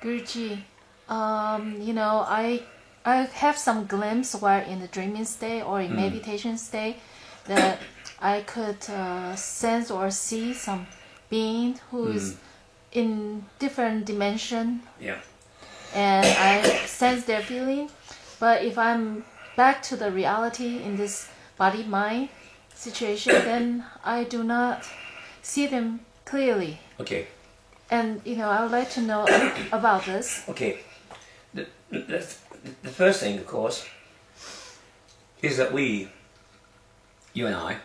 Guruji, I have some glimpse where in the dreaming state or in meditation state that I could sense or see some being who is in different dimension. Yeah. And I sense their feeling. But if I'm back to the reality in this body-mind situation, then I do not see them clearly. Okay. And I would like to know about this. Okay. The first thing, of course, is that you and I,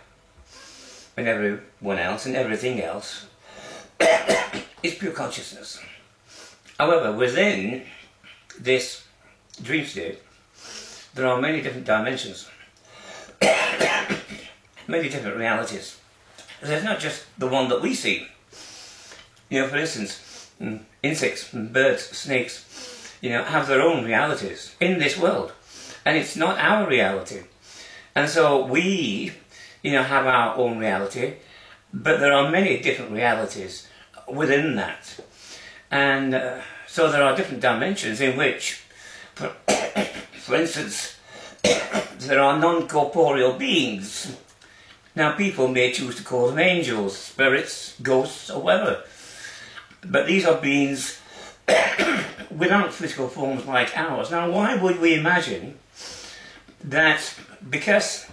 and everyone else and everything else, is pure consciousness. However, within this dream state, there are many different dimensions, many different realities. There's not just the one that we see. For instance, insects, birds, snakes, have their own realities in this world. And it's not our reality. And so we, have our own reality, but there are many different realities within that. And so there are different dimensions in which, for instance, there are non-corporeal beings. Now people may choose to call them angels, spirits, ghosts, or whatever. But these are beings without physical forms like ours. Now why would we imagine that because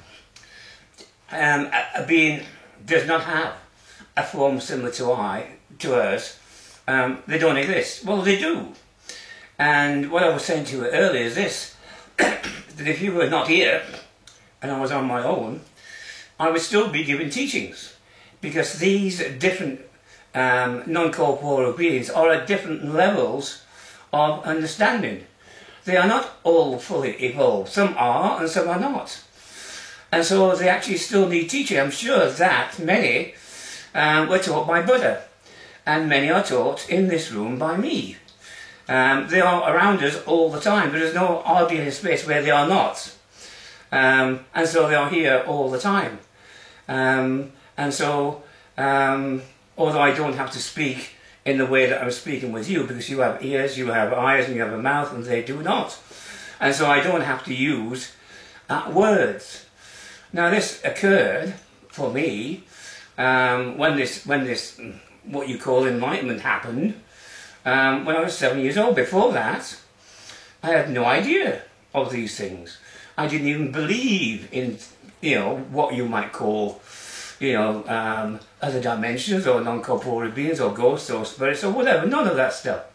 a being does not have a form similar to ours, they don't exist? Well, they do. And what I was saying to you earlier is this, that if you were not here and I was on my own, I would still be giving teachings, because these different non-corporeal beings are at different levels of understanding. They are not all fully evolved. Some are and some are not. And so they actually still need teaching. I'm sure that many were taught by Buddha, and many are taught in this room by me. They are around us all the time. There is no hardly space where they are not. And so they are here all the time. And so, although I don't have to speak in the way that I'm speaking with you, because you have ears, you have eyes, and you have a mouth, and they do not. And so I don't have to use words. Now this occurred for me when this what you call enlightenment happened when I was 7 years old. Before that, I had no idea of these things. I didn't even believe in what you might call other dimensions or non-corporeal beings or ghosts or spirits or whatever, none of that stuff.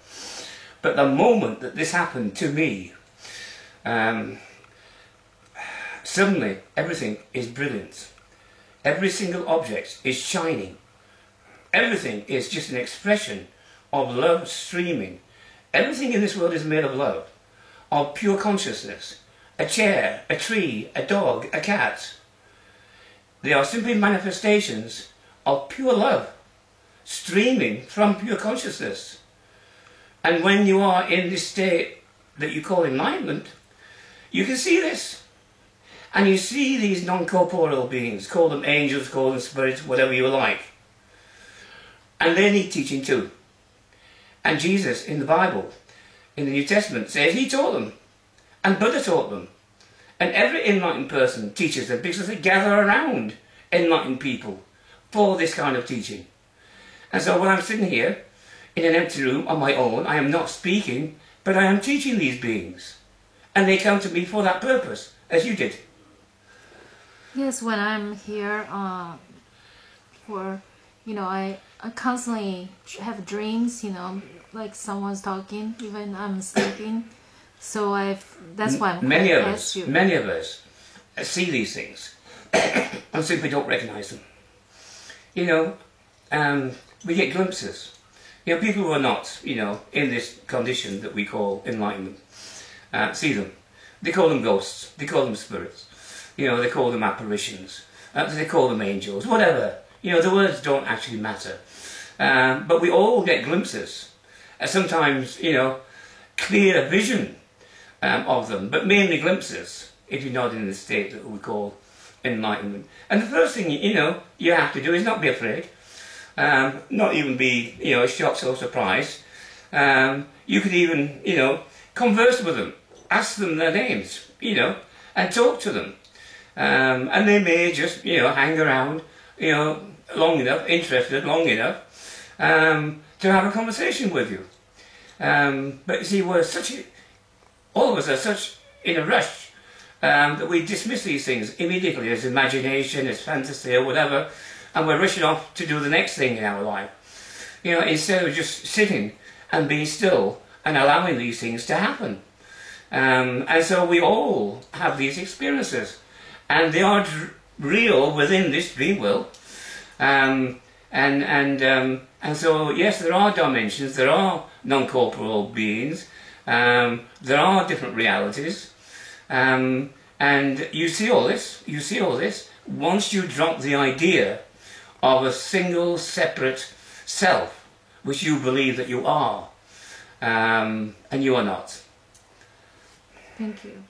But the moment that this happened to me, suddenly everything is brilliant. Every single object is shining. Everything is just an expression of love streaming. Everything in this world is made of love, of pure consciousness. A chair, a tree, a dog, a cat. They are simply manifestations of pure love, streaming from pure consciousness. And when you are in this state that you call enlightenment, you can see this. And you see these non-corporeal beings, call them angels, call them spirits, whatever you like. And they need teaching too. And Jesus in the Bible, in the New Testament, says he taught them. And Buddha taught them. And every enlightened person teaches them, because they gather around enlightened people for this kind of teaching. And so when I'm sitting here in an empty room on my own, I am not speaking, but I am teaching these beings. And they come to me for that purpose, as you did. Yes, when I'm here, I constantly have dreams, like someone's talking, even I'm sleeping. So that's why I'm many of us see these things and simply don't recognize them. We get glimpses. People who are not, in this condition that we call enlightenment, see them. They call them ghosts. They call them spirits. They call them apparitions. They call them angels. Whatever. The words don't actually matter. But we all get glimpses. Sometimes, clear vision of them, but mainly glimpses, if you're not in the state that we call enlightenment. And the first thing, you have to do is not be afraid, not even be, shocked or surprised. You could even, converse with them, ask them their names, and talk to them. And they may just, hang around, long enough, interested long enough, to have a conversation with you. But you see, all of us are such in a rush that we dismiss these things immediately as imagination, as fantasy or whatever, and we're rushing off to do the next thing in our life. Instead of just sitting and being still and allowing these things to happen. And so we all have these experiences, and they are real within this dream world. And so yes, there are dimensions, there are non-corporeal beings, there are different realities, and you see all this once you drop the idea of a single separate self, which you believe that you are, and you are not. Thank you.